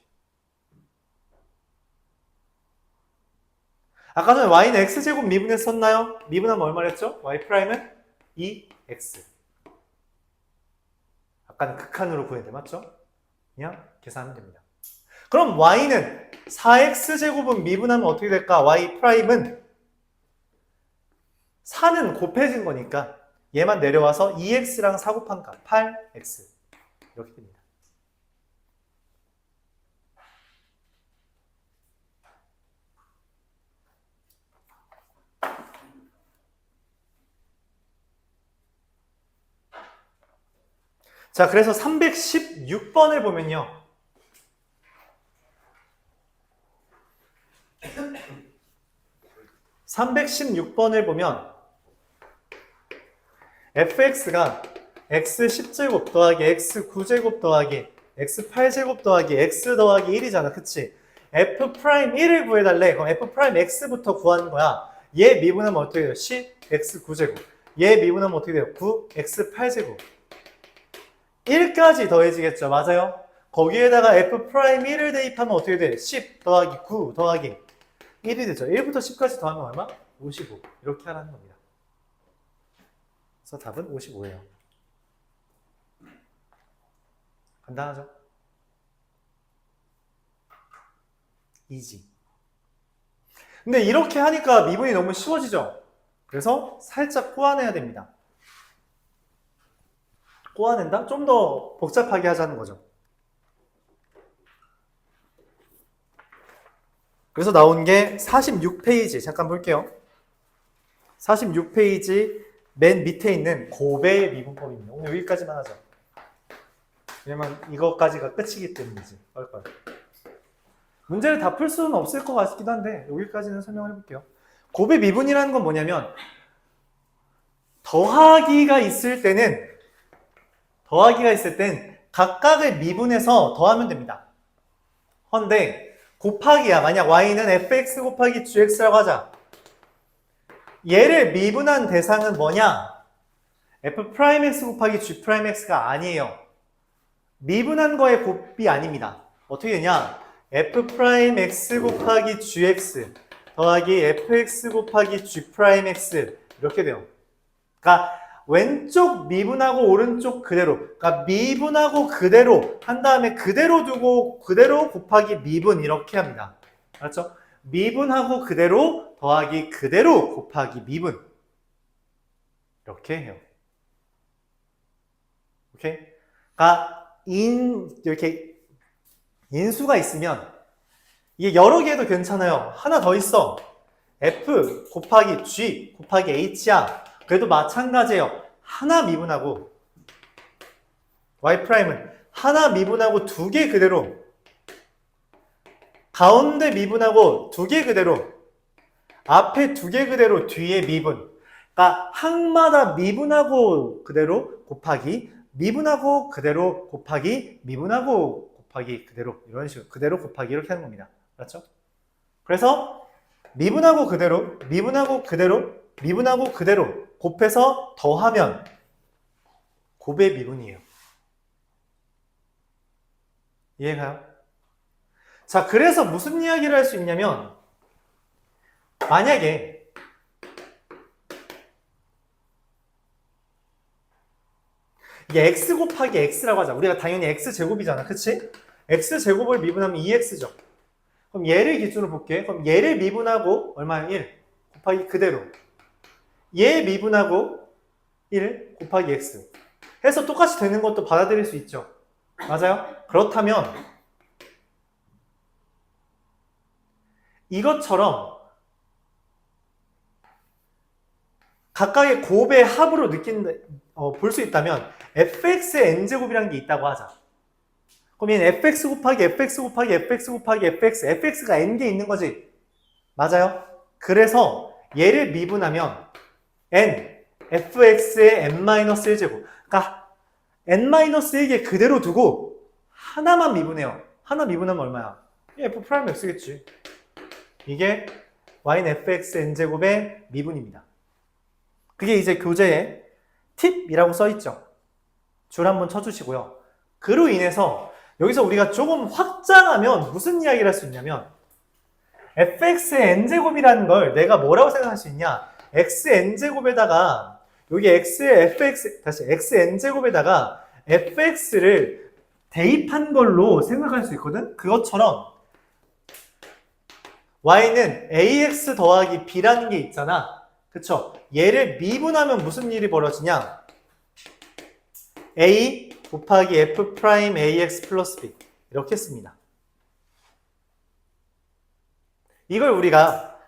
아까 전에 y는 x제곱 미분했었나요? 미분하면 얼마를 했죠? y'은 2x. 약간 극한으로 구했는데 맞죠? 그냥 계산하면 됩니다. 그럼 y는 4x제곱은 미분하면 어떻게 될까? y'은 4는 곱해진 거니까 얘만 내려와서 2x랑 4 곱한 값 8x 이렇게 됩니다. 자, 그래서 316번을 보면요. (316번을) 보면 fx가 x10제곱 더하기 x9제곱 더하기 x8제곱 더하기 x 더하기 1이잖아. 그치? f'1을 구해달래. 그럼 f'x부터 구하는 거야. 얘 미분하면 어떻게 돼요? 10x9제곱. 얘 미분하면 어떻게 돼요? 9x8제곱. 1까지 더해지겠죠. 맞아요? 거기에다가 f'1을 대입하면 어떻게 돼? 10 더하기 9 더하기 1이 되죠. 1부터 10까지 더하면 얼마? 55. 이렇게 하라는 겁니다. 그래서 답은 55예요. 간단하죠? 이지. 근데 이렇게 하니까 미분이 너무 쉬워지죠? 그래서 살짝 꼬아내야 됩니다. 꼬아낸다? 좀 더 복잡하게 하자는 거죠. 그래서 나온 게 46페이지. 잠깐 볼게요. 46페이지 맨 밑에 있는 고배 미분법입니다. 오늘 여기까지만 하죠. 왜냐면 이것까지가 끝이기 때문이지. 빨리빨리. 문제를 다 풀 수는 없을 것 같기도 한데 여기까지는 설명을 해볼게요. 곱의 미분이라는 건 뭐냐면 더하기가 있을 땐 각각을 미분해서 더하면 됩니다. 헌데 곱하기야. 만약 y는 fx 곱하기 gx라고 하자. 얘를 미분한 대상은 뭐냐? f'x 곱하기 g'x가 아니에요. 미분한 거의 곱이 아닙니다. 어떻게 되냐? f'x 곱하기 gx 더하기 fx 곱하기 g'x 이렇게 돼요. 그러니까 왼쪽 미분하고 오른쪽 그대로, 그러니까 미분하고 그대로 한 다음에 그대로 두고 그대로 곱하기 미분 이렇게 합니다. 알았죠? 미분하고 그대로 더하기 그대로 곱하기 미분 이렇게 해요. 오케이? 그러니까 이렇게 인수가 있으면 이게 여러 개 해도 괜찮아요. 하나 더 있어. f 곱하기 g 곱하기 h야. 그래도 마찬가지예요. 하나 미분하고 y'은 하나 미분하고 두 개 그대로, 가운데 미분하고 두 개 그대로, 앞에 두 개 그대로, 뒤에 미분. 그러니까 항마다 미분하고 그대로 곱하기, 미분하고 그대로 곱하기, 미분하고 곱하기 그대로, 이런 식으로 그대로 곱하기 이렇게 하는 겁니다. 맞죠? 그래서 미분하고 그대로, 미분하고 그대로, 미분하고 그대로 곱해서 더하면 곱의 미분이에요. 이해가요? 자, 그래서 무슨 이야기를 할 수 있냐면 만약에 이게 x 곱하기 x라고 하자. 우리가 당연히 x제곱이잖아. 그치? x제곱을 미분하면 2x죠. 그럼 얘를 기준으로 볼게. 그럼 얘를 미분하고 얼마야? 1 곱하기 그대로. 얘 미분하고 1 곱하기 x 해서 똑같이 되는 것도 받아들일 수 있죠. 맞아요? 그렇다면 이것처럼 각각의 곱의 합으로 볼 수 있다면 fx의 n제곱이라는 게 있다고 하자. 그럼 얘는 fx 곱하기 fx 곱하기 fx 곱하기 fx가 n개 있는 거지. 맞아요? 그래서 얘를 미분하면 fx의 n-1제곱. 그러니까 n-1개 그대로 두고 하나만 미분해요. 하나 미분하면 얼마야? f'x겠지. 이게 y는 fx n제곱의 미분입니다. 그게 이제 교재에 팁이라고 써있죠. 줄 한번 쳐주시고요. 그로 인해서 여기서 우리가 조금 확장하면 무슨 이야기를 할 수 있냐면 fx의 n제곱이라는 걸 내가 뭐라고 생각할 수 있냐? xn제곱에다가 여기 xn제곱에다가 fx를 대입한 걸로 생각할 수 있거든? 그것처럼 y는 ax 더하기 b라는 게 있잖아. 그쵸? 얘를 미분하면 무슨 일이 벌어지냐? a 곱하기 f 프라임 ax 플러스 b 이렇게 씁니다. 이걸 우리가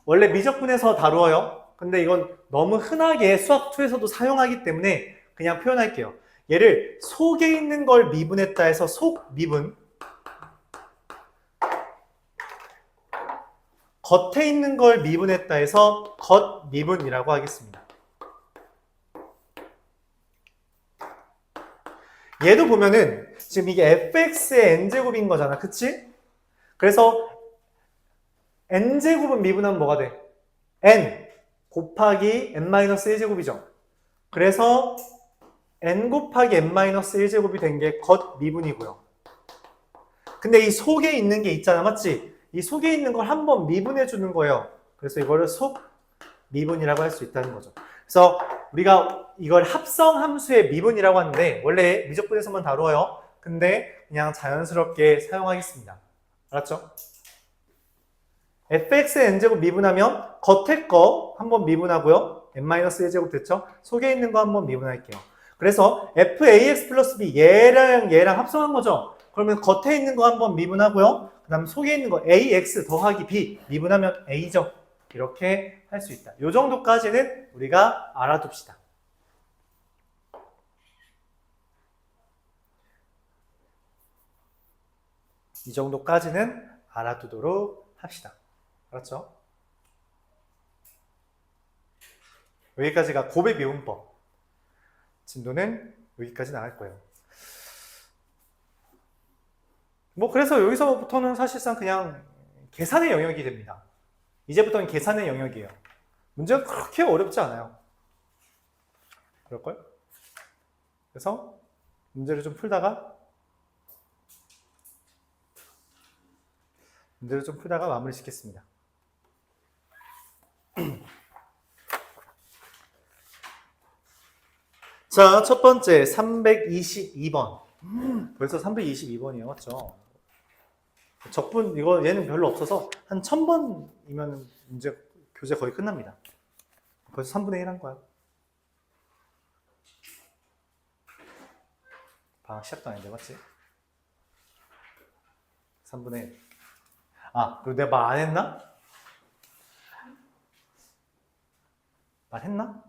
원래 미적분에서 다루어요. 근데 이건 너무 흔하게 수학2에서도 사용하기 때문에 그냥 표현할게요. 얘를 속에 있는 걸 미분했다 해서 속미분, 겉에 있는 걸 미분했다 해서 겉미분이라고 하겠습니다. 얘도 보면은 지금 이게 fx의 n제곱인 거잖아. 그치? 그래서 n제곱은 미분하면 뭐가 돼? n 곱하기 n-1제곱이죠. 그래서 n 곱하기 n-1제곱이 된 게 겉미분이고요. 근데 이 속에 있는 게 있잖아. 맞지? 이 속에 있는 걸 한번 미분해 주는 거예요. 그래서 이거를 속미분이라고 할 수 있다는 거죠. 그래서 우리가 이걸 합성함수의 미분이라고 하는데 원래 미적분에서만 다루어요. 근데 그냥 자연스럽게 사용하겠습니다. 알았죠? fx의 n제곱 미분하면 겉에 거 한번 미분하고요. n-1제곱 됐죠? 속에 있는 거 한번 미분할게요. 그래서 fax 플러스 b 얘랑 합성한 거죠. 그러면 겉에 있는 거 한번 미분하고요. 그 다음 속에 있는 거 ax 더하기 b 미분하면 a죠. 이렇게 할 수 있다. 이 정도까지는 우리가 알아둡시다. 이 정도까지는 알아두도록 합시다. 알았죠? 여기까지가 곱의 미분법. 진도는 여기까지 나갈 거예요. 뭐 그래서 여기서부터는 사실상 그냥 계산의 영역이 됩니다. 이제부터는 계산의 영역이에요. 문제가 그렇게 어렵지 않아요. 그럴걸? 그래서 문제를 좀 풀다가 마무리 짓겠습니다. 자, 첫 번째 322번. 벌써 322번이에요. 맞죠? 적분 이거 얘는 별로 없어서 한 1000번이면 이제 교재 거의 끝납니다. 벌써 3분의 1 한 거야. 방학 시작도 아닌데 맞지? 3분의 1. 아, 그리고 내가 말 안 했나? 말했나?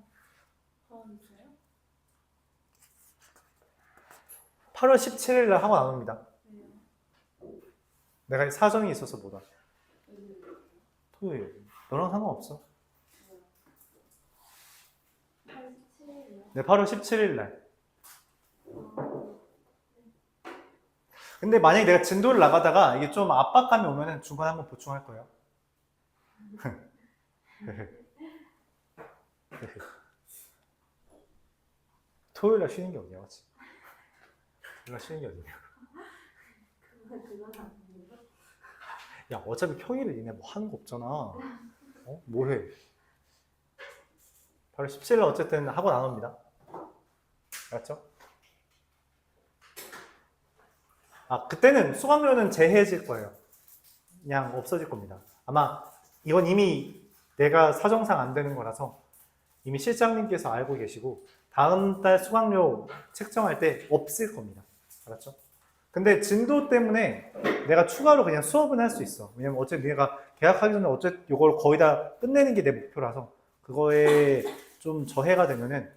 8월 17일 날 학원 안 옵니다. 내가 사정이 있어서 못 와. 토요일. 너랑 상관없어. 네, 8월 17일 날. 근데 만약에 내가 진도를 나가다가 이게 좀 압박감이 오면은 중간에 한번 보충할 거예요. 토요일 날 쉬는 게 어디야, 맞지? 토요일 날 쉬는 게 어디냐? 야, 어차피 평일에 니네 뭐 하는 거 없잖아. 어? 뭐 해? 8월 17일 날 어쨌든 학원 안 옵니다. 알았죠? 아, 그때는 수강료는 재해질 거예요. 그냥 없어질 겁니다. 아마 이건 이미 내가 사정상 안 되는 거라서 이미 실장님께서 알고 계시고 다음 달 수강료 책정할 때 없을 겁니다. 알았죠? 근데 진도 때문에 내가 추가로 그냥 수업은 할 수 있어. 왜냐면 어쨌든 내가 계약하기 전에 어쨌든 이걸 거의 다 끝내는 게 내 목표라서 그거에 좀 저해가 되면은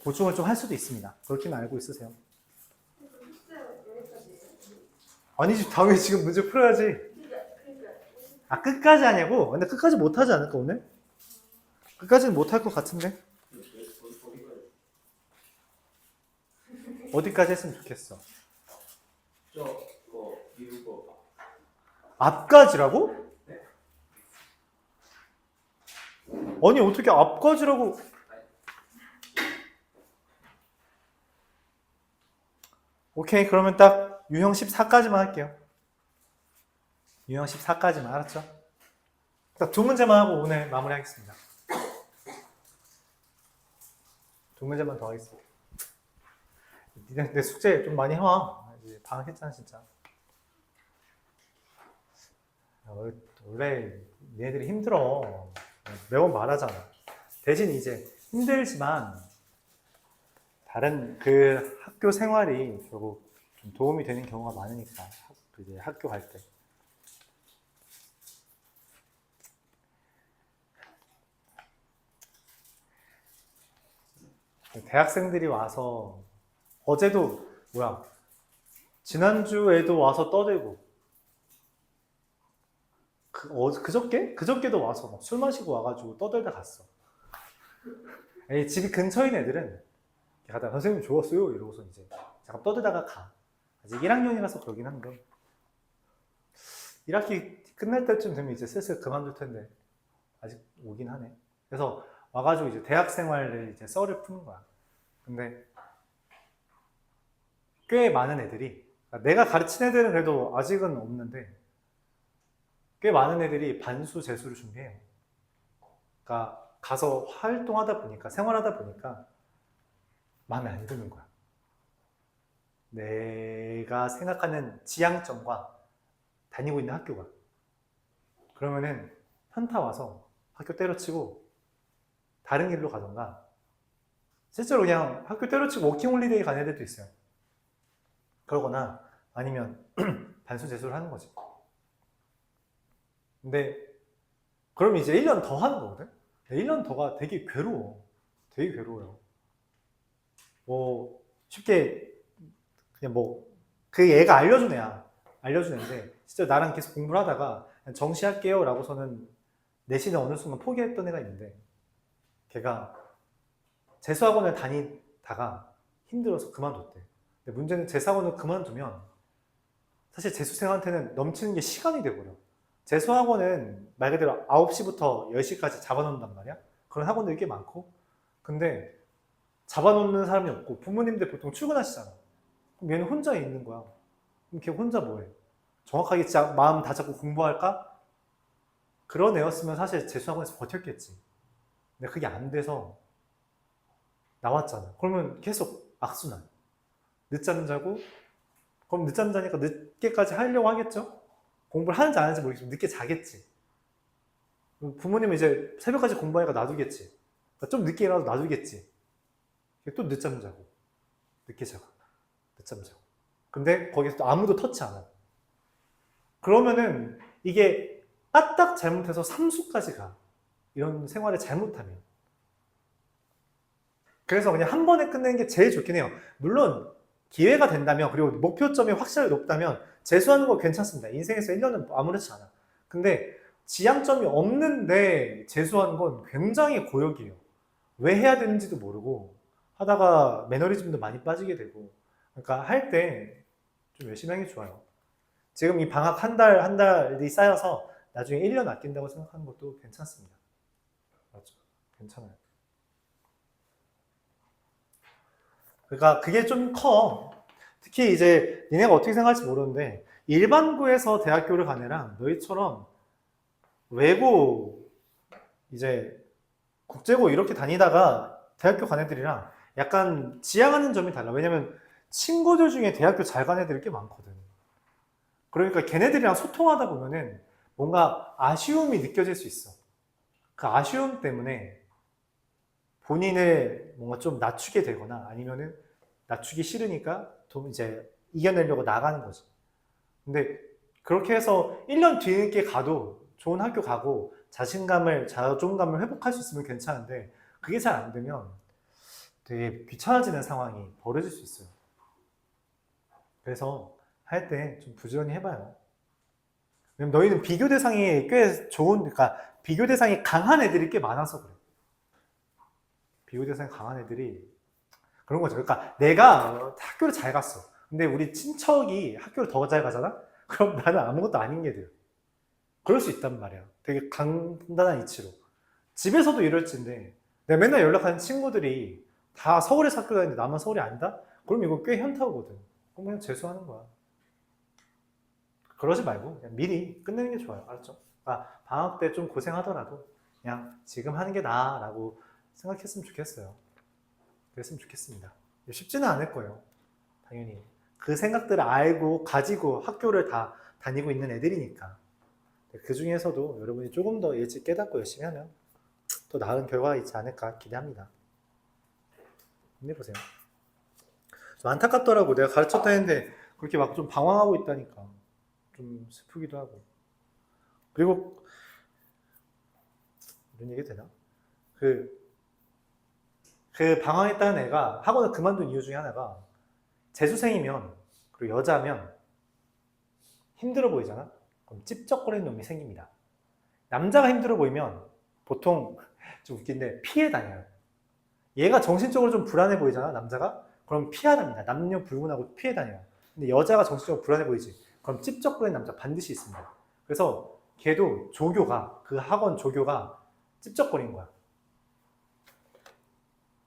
보충을 좀 할 수도 있습니다. 그렇게는 알고 있으세요. 아니지, 당연히 지금 문제 풀어야지. 아, 끝까지 하냐고? 근데 끝까지 못 하지 않을까, 오늘? 끝까지는 못 할 것 같은데? 어디까지 했으면 좋겠어? 앞까지라고? 아니, 어떻게 앞까지라고? 오케이, 그러면 딱 유형 14까지만 할게요. 유형 14까지만, 알았죠? 딱 두 문제만 하고 오늘 마무리하겠습니다. 두 문제만 더 하겠습니다. 니네 내 숙제 좀 많이 해와. 이제 방학했잖아, 진짜. 원래 얘네들이 힘들어. 매번 말하잖아. 대신 이제 힘들지만 다른 그 학교 생활이 결국 좀 도움이 되는 경우가 많으니까 이제 학교 갈 때. 대학생들이 와서 어제도 뭐야 지난주에도 와서 떠들고 그저께도 와서 막 술 마시고 와가지고 떠들다 갔어. 아니, 집이 근처인 애들은 가다가 선생님 좋았어요 이러고서 이제 잠깐 떠들다가 가. 아직 1학년이라서 그러긴 한데 1학기 끝날 때쯤 되면 이제 슬슬 그만둘 텐데 아직 오긴 하네. 그래서 와가지고 이제 대학 생활을 이제 썰을 푸는 거야. 근데 꽤 많은 애들이, 내가 가르친 애들은 그래도 아직은 없는데 꽤 많은 애들이 반수 재수를 준비해요. 그러니까 가서 활동하다 보니까, 생활하다 보니까 마음에 안 드는 거야. 내가 생각하는 지향점과 다니고 있는 학교가. 그러면은 현타 와서 학교 때려치고 다른 길로 가던가, 실제로 그냥 학교 때려치고 워킹홀리데이 가는 애들도 있어요. 그러거나 아니면 반수 재수를 하는 거지. 근데 그럼 이제 1년 더 하는 거거든? 1년 더가 되게 괴로워. 되게 괴로워요. 뭐 쉽게 그냥 뭐 그 얘가 알려준 애야. 알려준 애인데 진짜 나랑 계속 공부를 하다가 정시할게요 라고서는 내신을 어느 순간 포기했던 애가 있는데 걔가 재수학원을 다니다가 힘들어서 그만뒀대. 근데 문제는 재수학원을 그만두면 사실 재수생한테는 넘치는 게 시간이 돼버려. 재수학원은 말 그대로 9시부터 10시까지 잡아놓는단 말이야. 그런 학원들이 꽤 많고. 근데 잡아놓는 사람이 없고 부모님들 보통 출근하시잖아. 그럼 얘는 혼자 있는 거야. 그럼 걔 혼자 뭐해? 정확하게 진짜 마음 다 잡고 공부할까? 그런 애였으면 사실 재수학원에서 버텼겠지. 근데 그게 안 돼서 나왔잖아. 그러면 계속 악순환. 늦잠 자고, 그럼 늦잠 자니까 늦게까지 하려고 하겠죠? 공부를 하는지 안 하는지 모르겠지만 늦게 자겠지. 부모님은 이제 새벽까지 공부하니까 놔두겠지. 그러니까 좀 늦게 일어나도 놔두겠지. 또 늦잠 자고, 늦게 자고, 늦잠 자고. 근데 거기서 또 아무도 터치 안 하고. 그러면은 이게 까딱 잘못해서 삼수까지 가. 이런 생활을 잘못하면. 그래서 그냥 한 번에 끝내는 게 제일 좋긴 해요. 물론 기회가 된다면 그리고 목표점이 확실하게 높다면 재수하는 거 괜찮습니다. 인생에서 1년은 아무렇지 않아. 근데 지향점이 없는데 재수하는 건 굉장히 고역이에요. 왜 해야 되는지도 모르고 하다가 매너리즘도 많이 빠지게 되고 그러니까 할 때 좀 열심히 하는 게 좋아요. 지금 이 방학 한 달이 쌓여서 나중에 1년 아낀다고 생각하는 것도 괜찮습니다. 맞죠? 괜찮아요. 그러니까 그게 좀 커. 특히 이제 니네가 어떻게 생각할지 모르는데 일반고에서 대학교를 간 애랑 너희처럼 외고 이제 국제고 이렇게 다니다가 대학교 간 애들이랑 약간 지향하는 점이 달라. 왜냐면 친구들 중에 대학교 잘 간 애들이 꽤 많거든. 그러니까 걔네들이랑 소통하다 보면은 뭔가 아쉬움이 느껴질 수 있어. 그 아쉬움 때문에 본인을 뭔가 좀 낮추게 되거나 아니면은 낮추기 싫으니까 좀 이제 이겨내려고 나가는 거지. 근데 그렇게 해서 1년 뒤늦게 가도 좋은 학교 가고 자존감을 회복할 수 있으면 괜찮은데 그게 잘 안 되면 되게 귀찮아지는 상황이 벌어질 수 있어요. 그래서 할 때 좀 부지런히 해봐요. 왜냐면 너희는 비교 대상이 꽤 그러니까 비교 대상이 강한 애들이 꽤 많아서 그래. 비교 대상이 강한 애들이 그런 거죠. 그러니까 내가 학교를 잘 갔어. 근데 우리 친척이 학교를 더 잘 가잖아? 그럼 나는 아무것도 아닌 게 돼요. 그럴 수 있단 말이야. 되게 간단한 이치로. 집에서도 이럴진데 내가 맨날 연락하는 친구들이 다 서울에서 학교 다니는데 나만 서울이 아니다? 그럼 이거 꽤 현타오거든. 그럼 그냥 재수하는 거야. 그러지 말고 그냥 미리 끝내는 게 좋아요. 알았죠? 그러니까 방학 때 좀 고생하더라도 그냥 지금 하는 게 나아라고 생각했으면 좋겠어요. 그랬으면 좋겠습니다. 쉽지는 않을 거예요. 당연히. 그 생각들을 알고 가지고 학교를 다 다니고 있는 애들이니까. 그 중에서도 여러분이 조금 더 일찍 깨닫고 열심히 하면 더 나은 결과가 있지 않을까 기대합니다. 힘내보세요. 좀 안타깝더라고. 내가 가르쳤다 했는데 그렇게 막 좀 방황하고 있다니까. 좀 슬프기도 하고. 그리고 이런 얘기 되나? 그 방황했다는 애가 학원을 그만둔 이유 중에 하나가 재수생이면 그리고 여자면 힘들어 보이잖아? 그럼 찝쩍거리는 놈이 생깁니다. 남자가 힘들어 보이면 보통 좀 웃긴데 피해 다녀요. 얘가 정신적으로 좀 불안해 보이잖아, 남자가? 그럼 피하답니다. 남녀 불문하고 피해 다녀요. 근데 여자가 정신적으로 불안해 보이지? 그럼 찝쩍거리는 남자 반드시 있습니다. 그래서 걔도 그 학원 조교가 찝쩍거린 거야.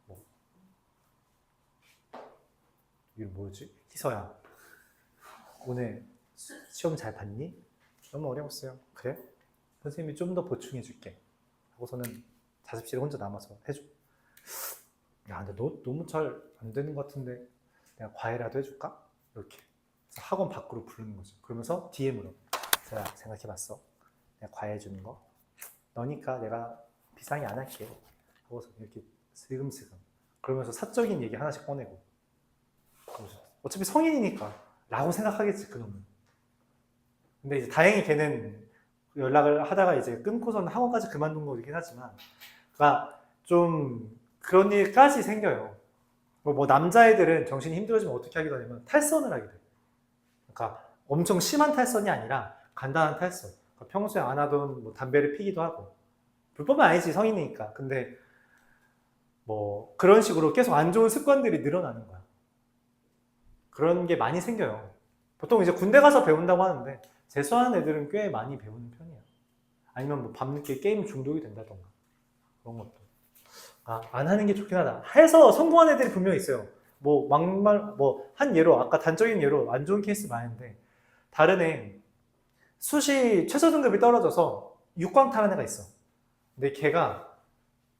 뭐. 이게 뭐지? 희서야, 오늘 시험 잘 봤니? 너무 어려웠어요. 그래? 선생님이 좀 더 보충해 줄게. 하고서는 자습실에 혼자 남아서 해줘. 야, 근데 너 너무 잘 안 되는 것 같은데 내가 과외라도 해줄까? 이렇게. 그래서 학원 밖으로 부르는 거죠. 그러면서 DM으로 제가 생각해봤어. 내가 과외해 주는 거. 너니까 내가 비상이 안 할게. 하고서 이렇게 슬금슬금. 그러면서 사적인 얘기 하나씩 꺼내고. 어차피 성인이니까 라고 생각하겠지, 그놈은. 근데 이제 다행히 걔는 연락을 하다가 이제 끊고서는 학원까지 그만둔 거긴 하지만, 그러니까 좀 그런 일까지 생겨요. 뭐 남자애들은 정신이 힘들어지면 어떻게 하게 되냐면 탈선을 하게 돼. 그러니까 엄청 심한 탈선이 아니라 간단한 탈선. 그러니까 평소에 안 하던 뭐 담배를 피기도 하고. 불법은 아니지, 성인이니까. 근데 뭐 그런 식으로 계속 안 좋은 습관들이 늘어나는 거야. 그런 게 많이 생겨요. 보통 이제 군대 가서 배운다고 하는데 재수하는 애들은 꽤 많이 배우는 편이에요. 아니면 뭐 밤늦게 게임 중독이 된다던가 그런 것도. 안 하는 게 좋긴 하다. 해서 성공한 애들이 분명히 있어요. 뭐 막말 뭐 한 예로 아까 단적인 예로 안 좋은 케이스 많은데 다른 애 수시 최저 등급이 떨어져서 육광탈한 애가 있어. 근데 걔가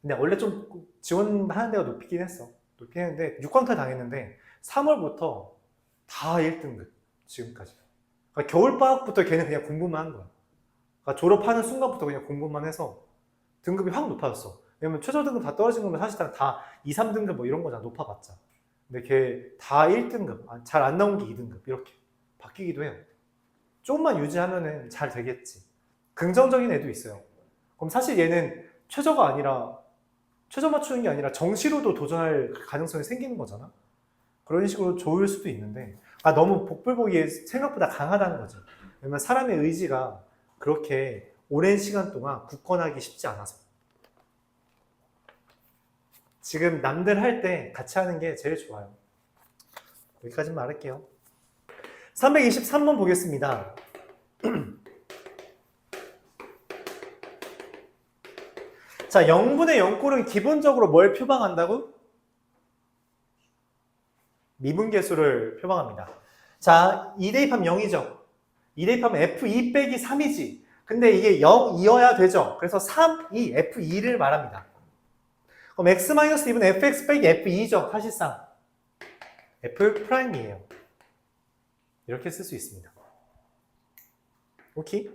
근데 원래 좀 지원하는 데가 높이긴 했어. 높긴 했는데 육광탈 당했는데 3월부터 다 1등급 지금까지. 그러니까 겨울방학부터 걔는 그냥 공부만 한 거야. 그러니까 졸업하는 순간부터 그냥 공부만 해서 등급이 확 높아졌어. 왜냐면 최저 등급 다 떨어진 거면 사실상 다 2, 3등급 뭐 이런 거잖아. 높아봤자. 근데 걔 다 1등급, 잘 안 나온 게 2등급 이렇게 바뀌기도 해요. 조금만 유지하면은 잘 되겠지. 긍정적인 애도 있어요. 그럼 사실 얘는 최저가 아니라 최저 맞추는 게 아니라 정시로도 도전할 가능성이 생기는 거잖아. 그런 식으로 좋을 수도 있는데 너무 복불복이 생각보다 강하다는 거죠. 왜냐면 사람의 의지가 그렇게 오랜 시간 동안 굳건하기 쉽지 않아서. 지금 남들 할 때 같이 하는 게 제일 좋아요. 여기까지만 말할게요. 323번 보겠습니다. 자, 0분의 0꼴은 기본적으로 뭘 표방한다고? 미분계수를 표방합니다. 자, 2 대입하면 0이죠. 2 대입하면 F2 빼기 3이지. 근데 이게 0이어야 되죠. 그래서 3, 2, F2를 말합니다. 그럼 X-2는 Fx 빼기 F2죠. 사실상. F'이에요. 이렇게 쓸 수 있습니다. 오케이?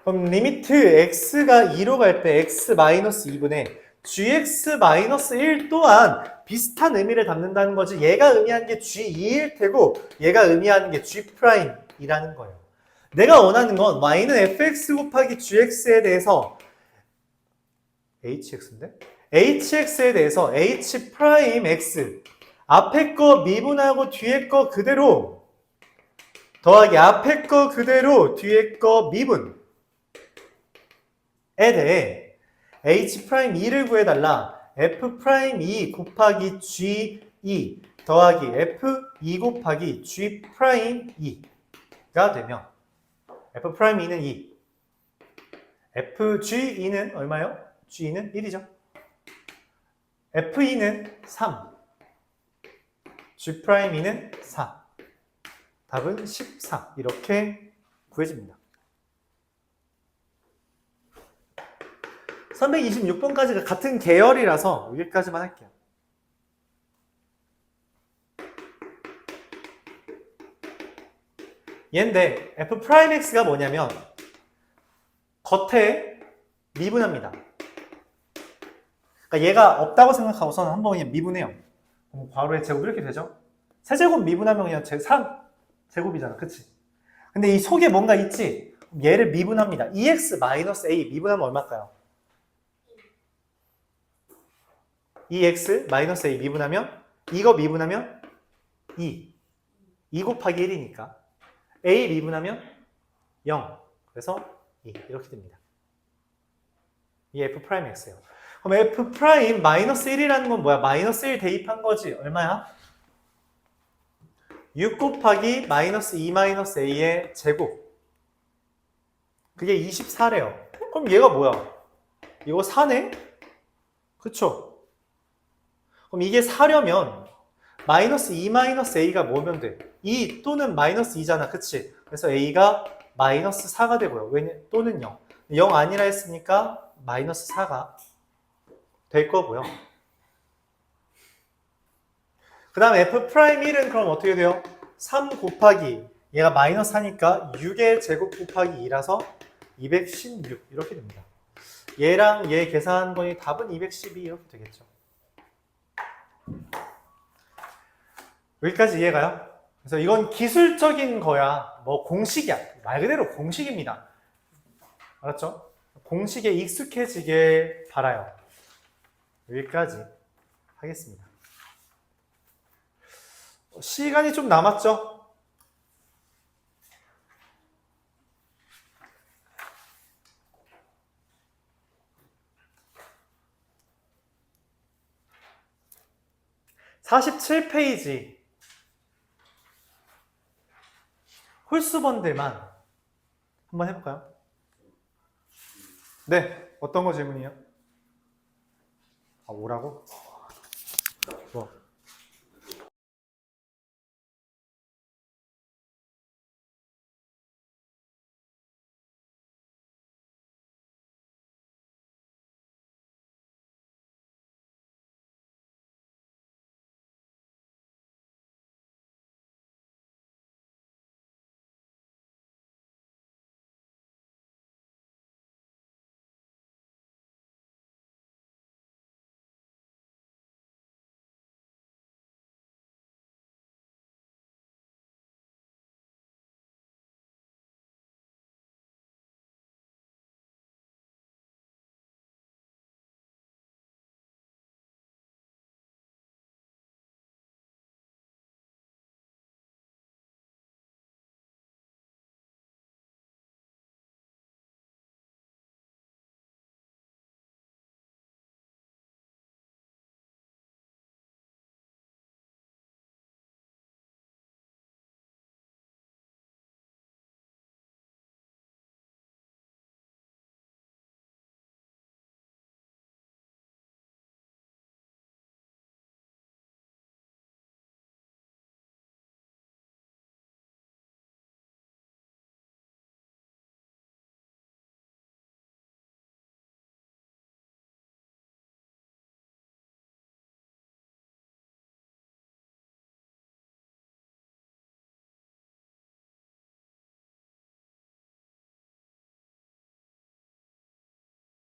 그럼 리미트 x가 2로 갈 때 x-2분의 gx-1 또한 비슷한 의미를 담는다는 거지. 얘가 의미하는 게 g2일 테고 얘가 의미하는 게 g'이라는 거예요. 내가 원하는 건 y는 fx 곱하기 gx에 대해서 hx인데? hx에 대해서 h'x 앞에 거 미분하고 뒤에 거 그대로 더하기 앞에 거 그대로 뒤에 거 미분 에 대해 H'2를 구해달라. F'2 곱하기 G2 더하기 F2 곱하기 G'2가 되면 F'2는 2 FG2는 얼마요? G2는 1이죠. F2는 3 G'2는 4 답은 14 이렇게 구해집니다. 326번까지가 같은 계열이라서 여기까지만 할게요. 얘인데 F'X가 뭐냐면 겉에 미분합니다. 그러니까 얘가 없다고 생각하고서는 한번 그냥 미분해요. 그럼 괄호의 제곱 이렇게 되죠? 세제곱 미분하면 그냥 3제곱이잖아. 그치? 근데 이 속에 뭔가 있지? 얘를 미분합니다. 2x-a 미분하면 얼마일까요? 2x-a 미분하면 이거 미분하면 2 곱하기 1이니까 a 미분하면 0 그래서 2 이렇게 됩니다. 이 F'X예요. 그럼 F'-1이라는 건 뭐야? -1 대입한 거지. 얼마야? 6 곱하기 -2-a의 제곱 그게 24래요. 그럼 얘가 뭐야? 이거 4네? 그쵸? 그럼 이게 4려면 -2-a가 뭐면 돼? 2 또는 -2잖아. 그치? 그래서 a가 -4가 되고요. 왜냐? 또는 0. 0 아니라 했으니까 -4가 될 거고요. 그 다음에 F'1은 그럼 어떻게 돼요? 3 곱하기 얘가 -4니까 6의 제곱 곱하기 2라서 216 이렇게 됩니다. 얘랑 얘 계산한 거니 답은 212 이렇게 되겠죠. 여기까지 이해가요? 그래서 이건 기술적인 거야. 뭐 공식이야. 말 그대로 공식입니다. 알았죠? 공식에 익숙해지길 바라요. 여기까지 하겠습니다. 시간이 좀 남았죠? 47페이지 홀수번들만 한번 해볼까요? 네, 어떤 거 질문이요? 아, 5라고?